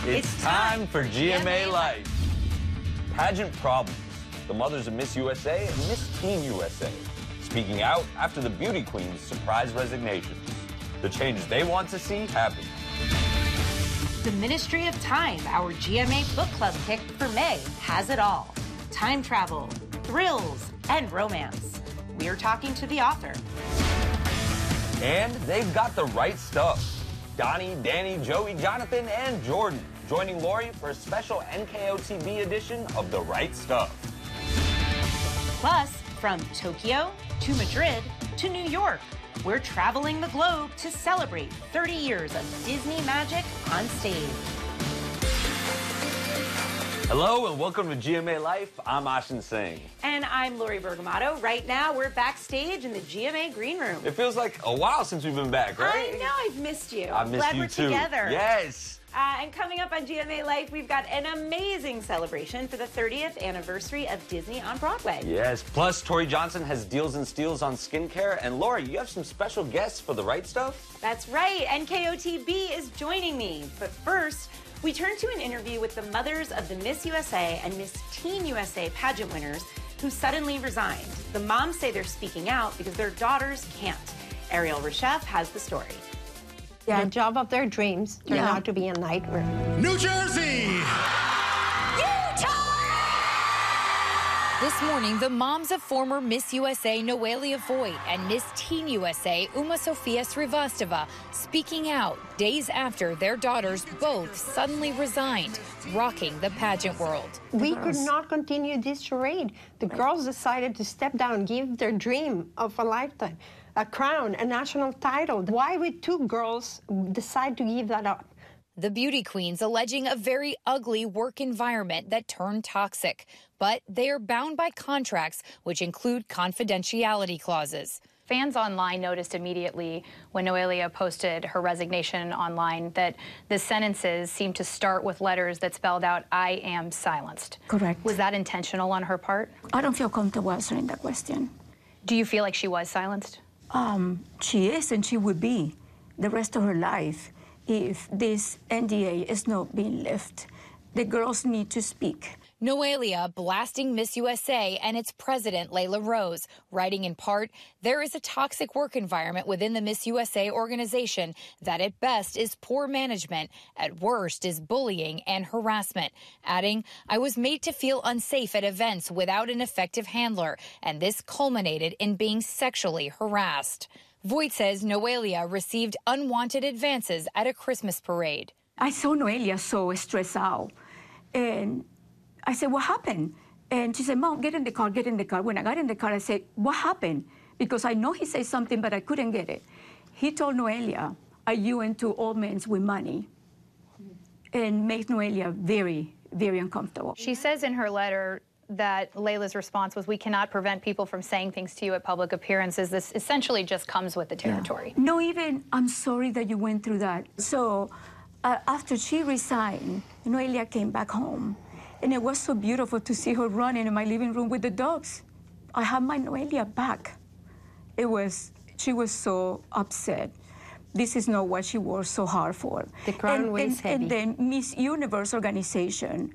It's time for GMA Life. Pageant problems. The mothers of Miss USA and Miss Teen USA speaking out after the beauty queen's surprise resignations. The changes they want to see happen. The Ministry of Time, our GMA book club pick for May, has it all. Time travel, thrills, and romance. We're talking to the author. And they've got the right stuff. Donnie, Danny, Joey, Jonathan, and Jordan joining Lori for a special NKOTB edition of The Right Stuff. Plus, from Tokyo to Madrid to New York, we're traveling the globe to celebrate 30 years of Disney magic on stage. Hello and welcome to GMA Life. I'm Ashin Singh. And I'm Lori Bergamato. Right now, we're backstage in the GMA Green Room. It feels like a while since we've been back, right? I know, I've missed you. I missed Glad you we're too. Together. Yes. And coming up on GMA Life, we've got an amazing celebration for the 30th anniversary of Disney on Broadway. Yes, plus Tori Johnson has deals and steals on skincare. And Lori, you have some special guests for The Right Stuff? That's right, NKOTB is joining me. But first, we turn to an interview with the mothers of the Miss USA and Miss Teen USA pageant winners who suddenly resigned. The moms say they're speaking out because their daughters can't. Ariel Reshef has the story. The job of their dreams turned out to be a nightmare. New Jersey! This morning, the moms of former Miss USA Noelia Voigt and Miss Teen USA Uma Sofia Srivastava speaking out days after their daughters both suddenly resigned, rocking the pageant world. We could not continue this charade. The girls decided to step down, give their dream of a lifetime, a crown, a national title. Why would two girls decide to give that up? The beauty queens alleging a very ugly work environment that turned toxic, but they are bound by contracts which include confidentiality clauses. Fans online noticed immediately when Noelia posted her resignation online that the sentences seemed to start with letters that spelled out, "I am silenced." Correct. Was that intentional on her part? I don't feel comfortable answering that question. Do you feel like she was silenced? She is, and she would be the rest of her life if this NDA is not being lifted. The girls need to speak. Noelia blasting Miss USA and its president, Layla Rose, writing in part, there is a toxic work environment within the Miss USA organization that at best is poor management, at worst is bullying and harassment, adding, I was made to feel unsafe at events without an effective handler, and this culminated in being sexually harassed. Voigt says Noelia received unwanted advances at a Christmas parade. I saw Noelia so stressed out, and I said, what happened? And she said, Mom, get in the car, get in the car. When I got in the car, I said, what happened? Because I know he said something, but I couldn't get it. He told Noelia, are you into old men with money? And made Noelia very, very uncomfortable. She says in her letter that Layla's response was, we cannot prevent people from saying things to you at public appearances. This essentially just comes with the territory. Yeah. No, even, I'm sorry that you went through that. So after she resigned, Noelia came back home. And it was so beautiful to see her running in my living room with the dogs. I have my Noelia back. She was so upset. This is not what she worked so hard for. The crown weighs heavy. And then Miss Universe organization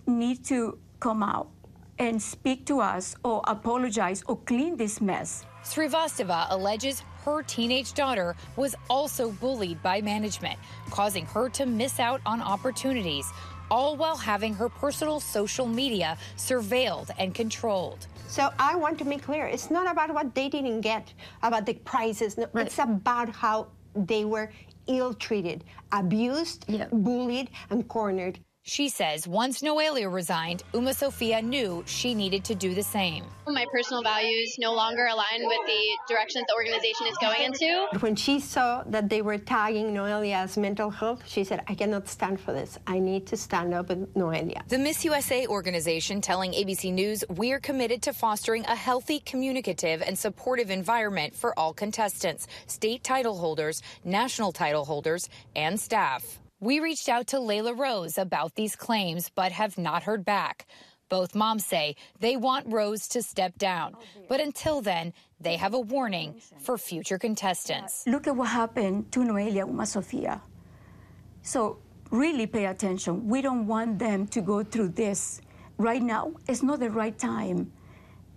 need to come out and speak to us or apologize or clean this mess. Srivastava alleges her teenage daughter was also bullied by management, causing her to miss out on opportunities, all while having her personal social media surveilled and controlled. So I want to make clear, it's not about what they didn't get, about the prizes. No, it's about how they were ill-treated, abused, bullied, and cornered. She says once Noelia resigned, Uma Sofia knew she needed to do the same. My personal values no longer align with the direction that the organization is going into. When she saw that they were tagging Noelia's mental health, she said, I cannot stand for this. I need to stand up with Noelia. The Miss USA organization telling ABC News, we're committed to fostering a healthy, communicative, and supportive environment for all contestants, state title holders, national title holders, and staff. We reached out to Layla Rose about these claims, but have not heard back. Both moms say they want Rose to step down. But until then, they have a warning for future contestants. Look at what happened to Noelia Uma Sofia. So really pay attention. We don't want them to go through this. Right now, it's not the right time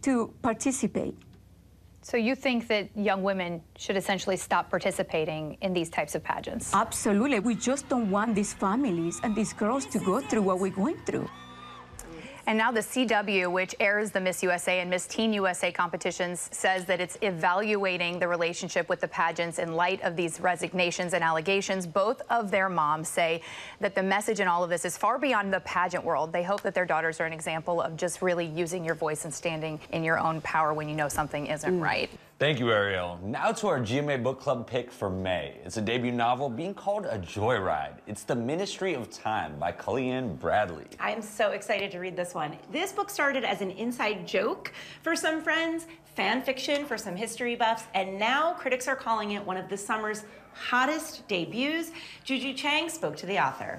to participate. So you think that young women should essentially stop participating in these types of pageants? Absolutely. We just don't want these families and these girls to go through what we're going through. And now the CW, which airs the Miss USA and Miss Teen USA competitions, says that it's evaluating the relationship with the pageants in light of these resignations and allegations. Both of their moms say that the message in all of this is far beyond the pageant world. They hope that their daughters are an example of just really using your voice and standing in your own power when you know something isn't right. Thank you, Ariel. Now to our GMA Book Club pick for May. It's a debut novel being called a joyride. It's The Ministry of Time by Kellyanne Bradley. I am so excited to read this one. This book started as an inside joke for some friends, fan fiction for some history buffs, and now critics are calling it one of the summer's hottest debuts. Juju Chang spoke to the author.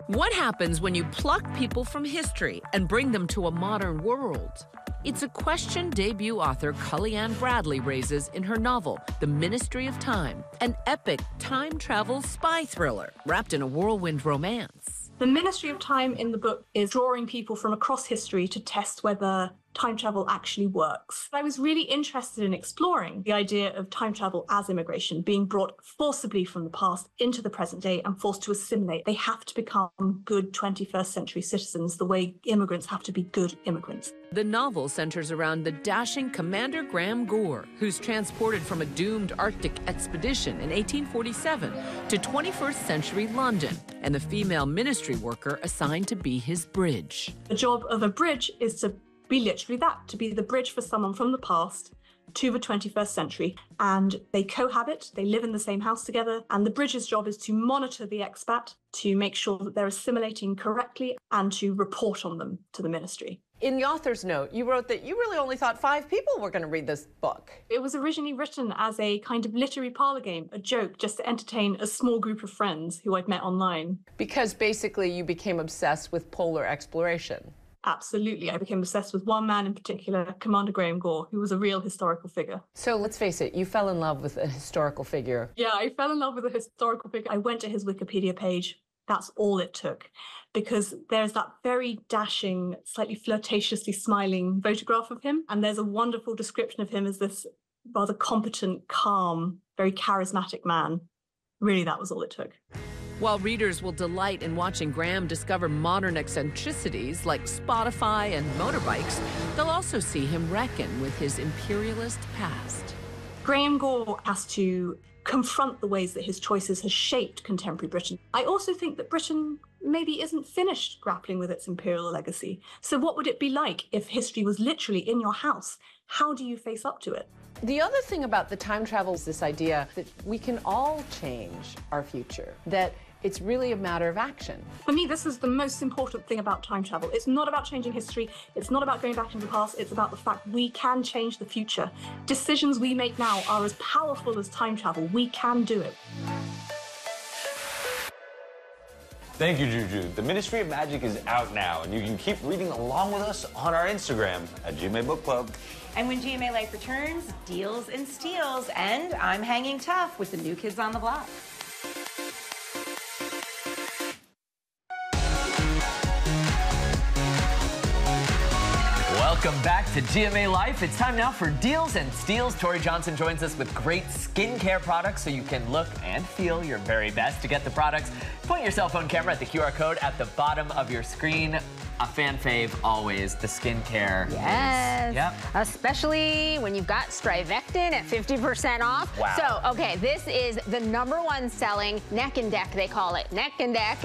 What happens when you pluck people from history and bring them to a modern world? It's a question debut author Kellyanne Bradley raises in her novel, The Ministry of Time, an epic time travel spy thriller wrapped in a whirlwind romance. The Ministry of Time in the book is drawing people from across history to test whether time travel actually works. I was really interested in exploring the idea of time travel as immigration, being brought forcibly from the past into the present day and forced to assimilate. They have to become good 21st century citizens the way immigrants have to be good immigrants. The novel centers around the dashing Commander Graham Gore, who's transported from a doomed Arctic expedition in 1847 to 21st century London, and the female ministry worker assigned to be his bridge. The job of a bridge is to be literally that, to be the bridge for someone from the past to the 21st century. And they cohabit, they live in the same house together, and the bridge's job is to monitor the expat, to make sure that they're assimilating correctly, and to report on them to the ministry. In the author's note, you wrote that you really only thought 5 people were going to read this book. It was originally written as a kind of literary parlor game, a joke, just to entertain a small group of friends who I'd met online. Because basically you became obsessed with polar exploration. Absolutely. I became obsessed with one man in particular, Commander Graham Gore, who was a real historical figure. So let's face it, you fell in love with a historical figure. Yeah, I fell in love with a historical figure. I went to his Wikipedia page. That's all it took, because there's that very dashing, slightly flirtatiously smiling photograph of him. And there's a wonderful description of him as this rather competent, calm, very charismatic man. Really, that was all it took. While readers will delight in watching Graham discover modern eccentricities like Spotify and motorbikes, they'll also see him reckon with his imperialist past. Graham Gore has to confront the ways that his choices has shaped contemporary Britain. I also think that Britain maybe isn't finished grappling with its imperial legacy. So what would it be like if history was literally in your house? How do you face up to it? The other thing about the time travel is this idea that we can all change our future, that it's really a matter of action. For me, this is the most important thing about time travel. It's not about changing history. It's not about going back into the past. It's about the fact we can change the future. Decisions we make now are as powerful as time travel. We can do it. Thank you, Juju. The Ministry of Magic is out now, and you can keep reading along with us on our Instagram at GMA Book Club. And when GMA Life returns, deals and steals, and I'm hanging tough with the new kids on the block. Welcome back to GMA Life. It's time now for Deals and Steals. Tori Johnson joins us with great skincare products so you can look and feel your very best. To get the products, point your cell phone camera at the QR code at the bottom of your screen. A fan fave always, the skincare. Yes. Yep. Especially when you've got Strivectin at 50% off. Wow. So, okay, this is the #1 selling neck and deck, they call it, neck and deck,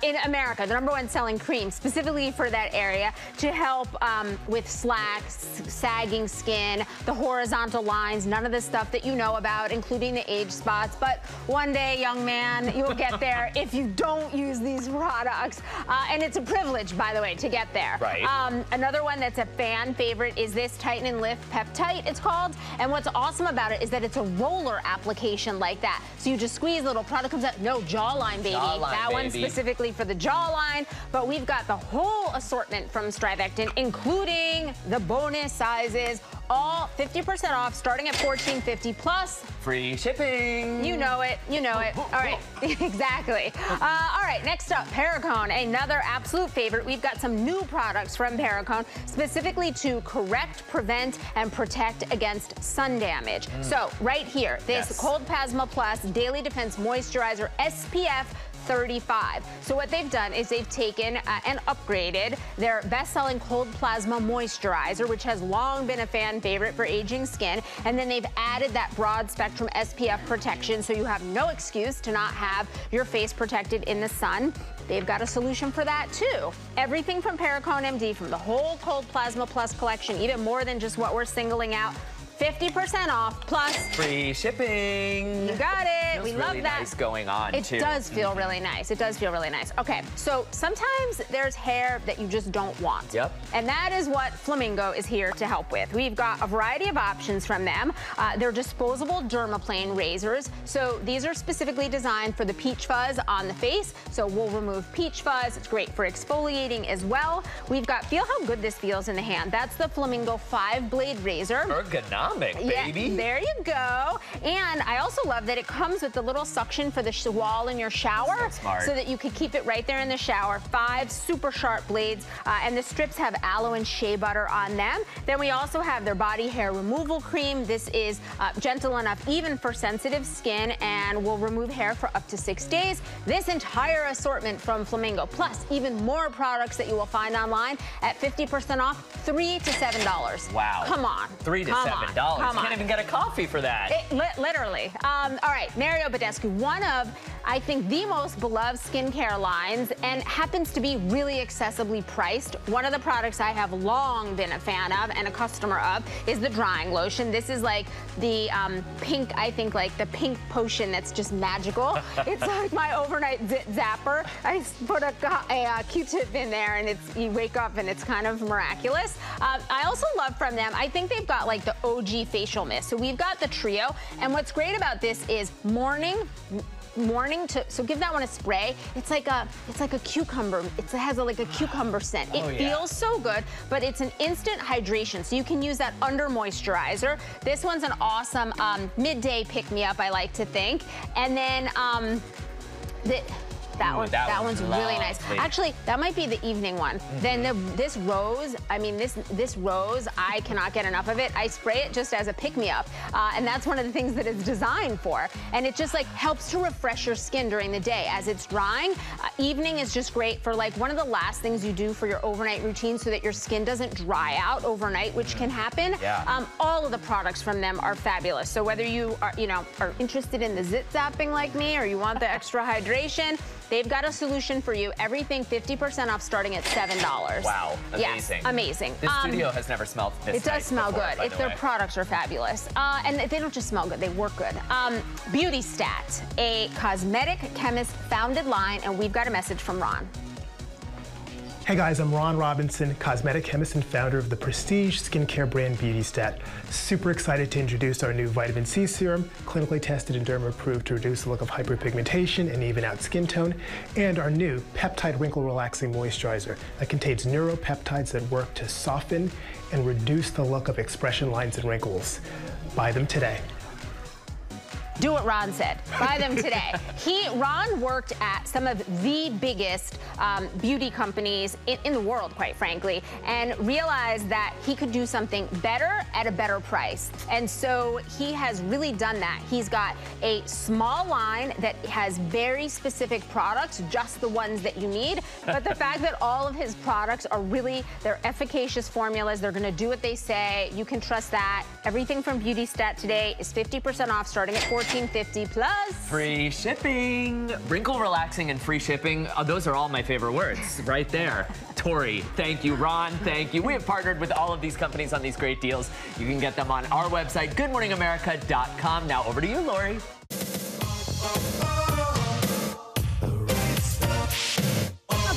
in America. The #1 selling cream, specifically for that area, to help with slack, sagging skin, the horizontal lines, none of the stuff that you know about, including the age spots. But one day, young man, you'll get there if you don't use these products. And it's a privilege, by the way, to get there. Right. Another one that's a fan favorite is this Tighten and Lift Peptite, it's called. And what's awesome about it is that it's a roller application like that. So you just squeeze, a little product comes out. No, jawline, baby. That one's specifically for the jawline. But we've got the whole assortment from Strivectin, including the bonus sizes, all 50% off, starting at $14.50 plus free shipping. You know it. You know it. All right. Exactly. All right. Next up, Perricone, another absolute favorite. We've got some new products from Perricone, specifically to correct, prevent, and protect against sun damage. So right here, this Cold Plasma Plus Daily Defense Moisturizer SPF 35. So what they've done is they've taken and upgraded their best-selling Cold Plasma Moisturizer, which has long been a fan favorite for aging skin, and then they've added that broad spectrum SPF protection, so you have no excuse to not have your face protected in the sun. They've got a solution for that too. Everything from Perricone MD, from the whole Cold Plasma Plus collection, even more than just what we're singling out. 50% off plus free shipping. You got it. Feels We love really that. Nice going on too. It does feel really nice. It does feel really nice. Okay, so sometimes there's hair that you just don't want. Yep. And that is what Flamingo is here to help with. We've got a variety of options from them. They're disposable dermaplane razors. So these are specifically designed for the peach fuzz on the face. So we'll remove peach fuzz. It's great for exfoliating as well. We've got, feel how good this feels in the hand. That's the Flamingo 5-blade razor. Ergonomic, baby. Yeah, there you go. And I also love that it comes with the little suction for the wall in your shower. So smart. So that you could keep it right there in the shower. 5 super sharp blades, and the strips have aloe and shea butter on them. Then we also have their body hair removal cream. This is gentle enough even for sensitive skin and will remove hair for up to 6 days. This entire assortment from Flamingo, plus even more products that you will find online at 50% off, $3 to $7. Wow. Come on. $3 to $7. Come You can't even get a coffee for that. Literally. All right, Mario Badescu, one of, I think, the most beloved skincare lines, and happens to be really accessibly priced. One of the products I have long been a fan of and a customer of is the drying lotion. This is like the pink, I think, like the pink potion that's just magical. It's like my overnight zapper. I put a Q-tip in there, and you wake up and it's kind of miraculous. I also love from them, I think they've got like the OG facial mist. So we've got the trio, and what's great about this is morning to, so give that one a spray. It's like a cucumber. It has like a cucumber scent. It feels so good, but it's an instant hydration, so you can use that under moisturizer. This one's an awesome midday pick-me-up, I like to think. And then that one's really nice. Actually, that might be the evening one. Then this rose, I mean, this rose, I cannot get enough of it. I spray it just as a pick-me-up, and that's one of the things that it's designed for. And it just like helps to refresh your skin during the day as it's drying. Evening is just great for like one of the last things you do for your overnight routine so that your skin doesn't dry out overnight, which can happen. All of the products from them are fabulous. So whether you are, are interested in the zit zapping like me, or you want the extra hydration, they've got a solution for you. Everything 50% off, starting at $7. Wow, amazing. Yes, amazing. This studio has never smelled this It does smell before, good. Their products are fabulous. And they don't just smell good, they work good. Beauty Stat, a cosmetic chemist founded line, and we've got a message from Ron. Hey guys, I'm Ron Robinson, cosmetic chemist and founder of the prestige skincare brand Beauty Stat. Super excited to introduce our new vitamin C serum, clinically tested and derma approved to reduce the look of hyperpigmentation and even out skin tone, and our new peptide wrinkle relaxing moisturizer that contains neuropeptides that work to soften and reduce the look of expression lines and wrinkles. Buy them today. Do what Ron said. Buy them today. Ron worked at some of the biggest beauty companies in the world, quite frankly, and realized that he could do something better at a better price. And so he has really done that. He's got a small line that has very specific products, just the ones that you need. But the fact that all of his products are they're efficacious formulas. They're going to do what they say. You can trust that. Everything from Beauty Stat today is 50% off, starting at $14.50 plus free shipping. Wrinkle relaxing and free shipping. Those are all my favorite words right there. Tori, thank you. Ron, thank you. We have partnered with all of these companies on these great deals. You can get them on our website, goodmorningamerica.com. Now over to you, Lori.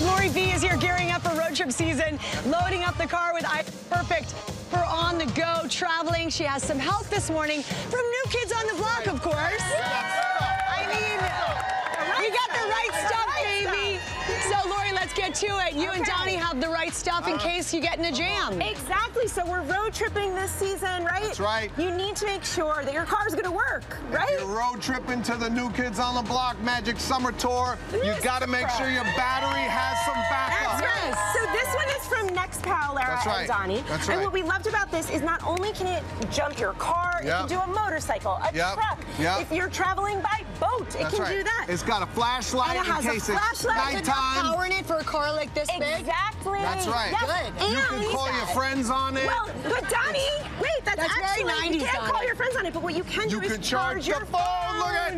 Lori V is here gearing up for road trip season, loading up the car with Perfect for on the go traveling. She has some help this morning from New Kids on the Block, of course. I mean, we got the right stuff, baby. So, Lori, let's get to it. You and Donnie have the right stuff in case you get in a jam. Exactly. So we're road tripping this season, right? That's right. You need to make sure that your car's going to work, right? If you're road tripping to the New Kids on the Block Magic Summer Tour, you got to make sure your battery has some backup. That's right. So this one is from Nextpal, Lara and Donnie. That's right. And what we loved about this is not only can it jump your car, it can do a motorcycle, a truck. If you're traveling by boat, it can do that. It's got a flashlight and it has in case a flashlight. it's nighttime. Power in it for a car like this big? Exactly. That's right. Yes. Good. You can call your friends on it. Well, but Donnie, wait, that's very actually, 90s, you can't call your friends on it, but what you can do is charge your phone. Look at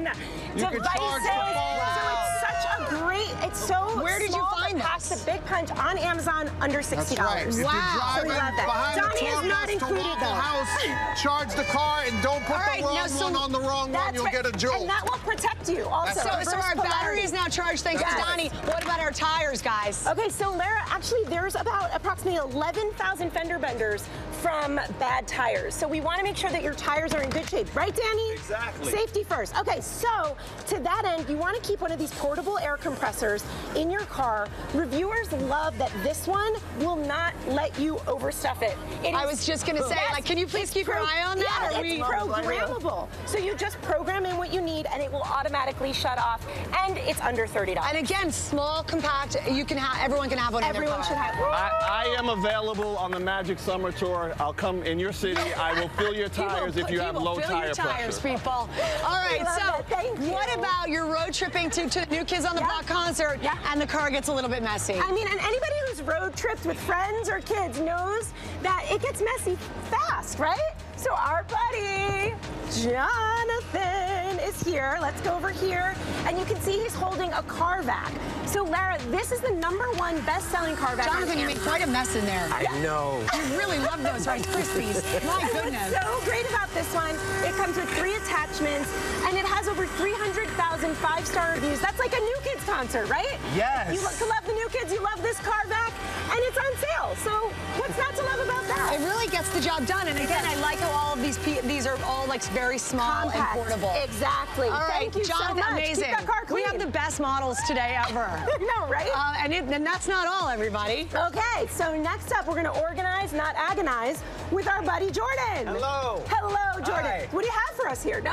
you can charge the phone. So it's such a great, it's so Where did you find packs a big punch on Amazon under $60. That's right. If you're So we love that. behind Donnie the is tour not bus to included Waffle though. House, charge the car and don't put the wrong one on the wrong one. You'll get a jolt. And that will protect you also. So our battery is now charged thanks to Donnie. What about our tires, guys? Okay, so Lara, actually there's about approximately 11,000 fender benders from bad tires. So we want to make sure that your tires are in good shape. Right, Danny? Exactly. Safety first. Okay, so to that end, you want to keep one of these portable air compressors in your car. Reviewers love that this one will not let you overstuff it. I was just going to say, like, can you please keep your eye on that? Yeah, it's programmable. So you just program in what you need and it will automatically shut off, and it's under $30. And again, small, compact, you can have, everyone can have one in their car. Everyone should have I am available on the Magic Summer Tour. I'll come in your city. I will fill your tires if you have low tire tires, pressure. people. All right, so what about your road tripping to the New Kids on the Block concert and the car gets a little bit messy? I mean, and anybody who's road tripped with friends or kids knows that it gets messy fast, right? So our buddy, Jonathan, is here. Let's go over here. And you can see he's holding a car vac. So Lara, this is the #1 best-selling car vac. Jonathan, you made quite a mess in there. I know. You really love those Rice Krispies. My goodness. What's so great about this one, it comes with 3 attachments, and it has over 300,000 5-star reviews. That's like a New Kids concert, right? Yes. You love the New Kids, you love this car vac, and it's on sale. So what's not to love about that? It really gets the job done. And again, I like how all of these are all like very small Compact. and portable. Exactly. All right, Thank you Jonathan, so much. amazing. Keep that car clean. We have the best models today ever. No, right? And that's not all, everybody. Okay, so next up, we're going to organize, not agonize, with our buddy Jordan. Hello. Hello, Jordan. Hi. What do you have for us here?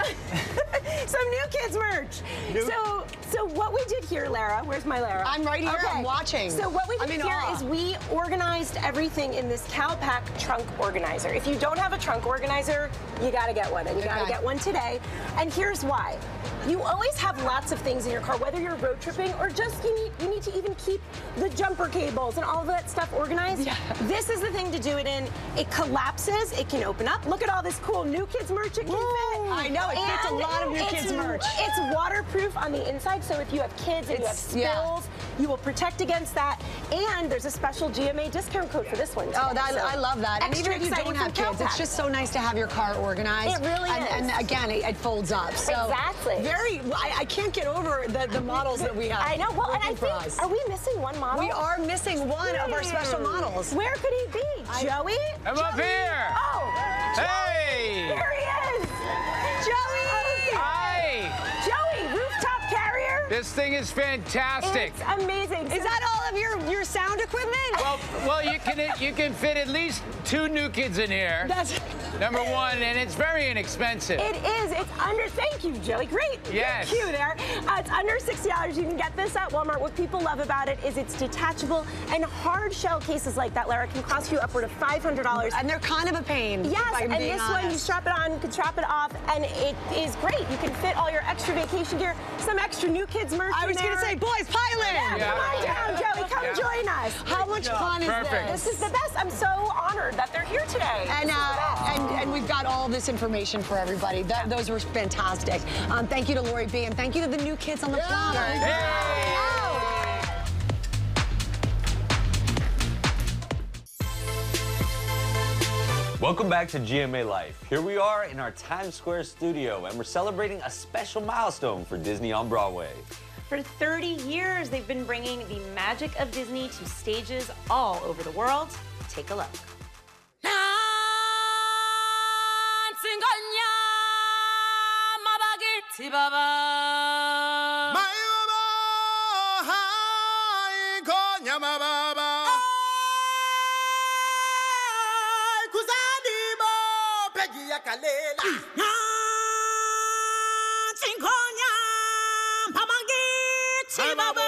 Some New Kids merch. So what we did here, Lara, where's my Lara? I'm right here, Okay. I'm watching. So what we I'm did in here awe. is we organized everything in this CalPack trunk organizer. If you don't have a trunk organizer, you got to get one, and you got to get one today. And here's why. You always have lots of things in your car, whether you're road tripping or just you need to even keep the jumper cables and all of that stuff organized. Yeah. This is the thing to do it in. It collapses, it can open up. Look at all this cool New Kids merch it can fit. I know, it fits a lot of New Kids merch. It's waterproof on the inside, so if you have kids and you have spills, you will protect against that. And there's a special GMA discount code for this one today. I love that. And even if you don't have kids, it's just so nice to have your car organized. It really is. And again, it folds up. So exactly. I can't get over the models that we have. I know. Well, and I think, are we missing one model? We are missing one of our special models. Where could he be? Joey? I'm up here. Oh. Hey. There he is. Joey. Hi. Joey, rooftop carrier. This thing is fantastic. It's amazing. Is that all of your sound equipment? Well, you can fit at least 2 New Kids in here. That's #1, and it's very inexpensive. It is. It's under. Thank you, Joey. Great. Yes. Thank you there. It's under $60. You can get this at Walmart. What people love about it is it's detachable, and hard shell cases like that, Lara, can cost you upward of $500. And they're kind of a pain. Yes, and this one you strap it on, you can strap it off, and it is great. You can fit all your extra vacation gear, some extra New Kids merch. I was going to say, boys, pile in. Yeah, come on down, Joey. Come join us. How much fun is this? This is the best. I'm so honored that they're here today. And we've got all this information for everybody. Those were fantastic. Thank you to Lori B. And thank you to the New Kids on the Block. Welcome back to GMA Life. Here we are in our Times Square studio, and we're celebrating a special milestone for Disney on Broadway. For 30 years, they've been bringing the magic of Disney to stages all over the world. Take a look. chinkonya mababa. Kuzadibo pegi ya kalela. Chinkonya pamangi chibaba.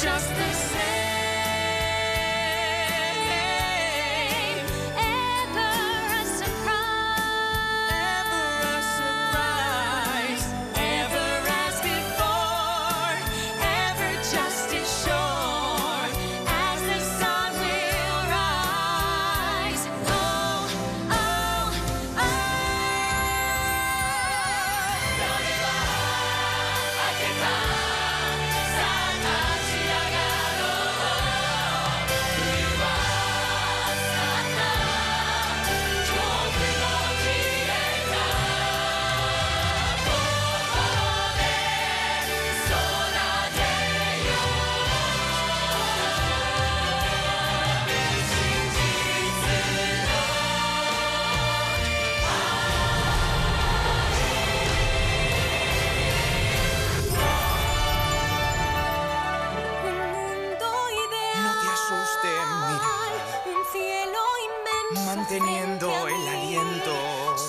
Just the same, ever a surprise, ever as before, ever just as sure as the sun will rise. Oh, oh, oh. Manteniendo el aliento.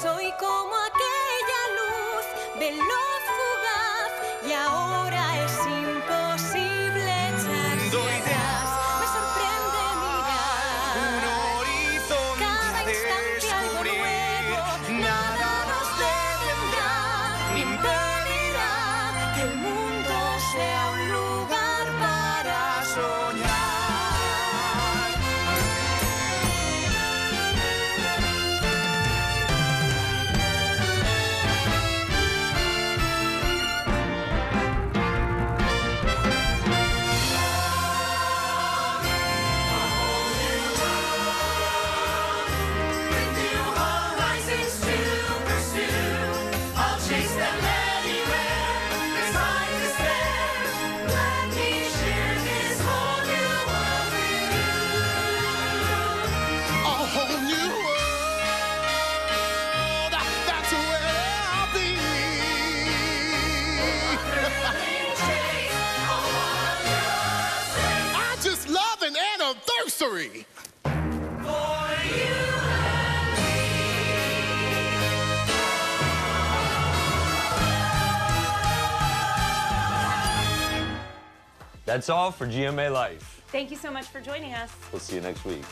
Soy como aquella luz veloz, fugaz, y ahora es imposible echarse Doy atrás. Me sorprende mirar un horizonte cada a instante algo descubrir. nuevo. Nada nos detendrá ni impedirá que el mundo sea un lugar para soñar. Anniversary. That's all for GMA Life. Thank you so much for joining us. We'll see you next week.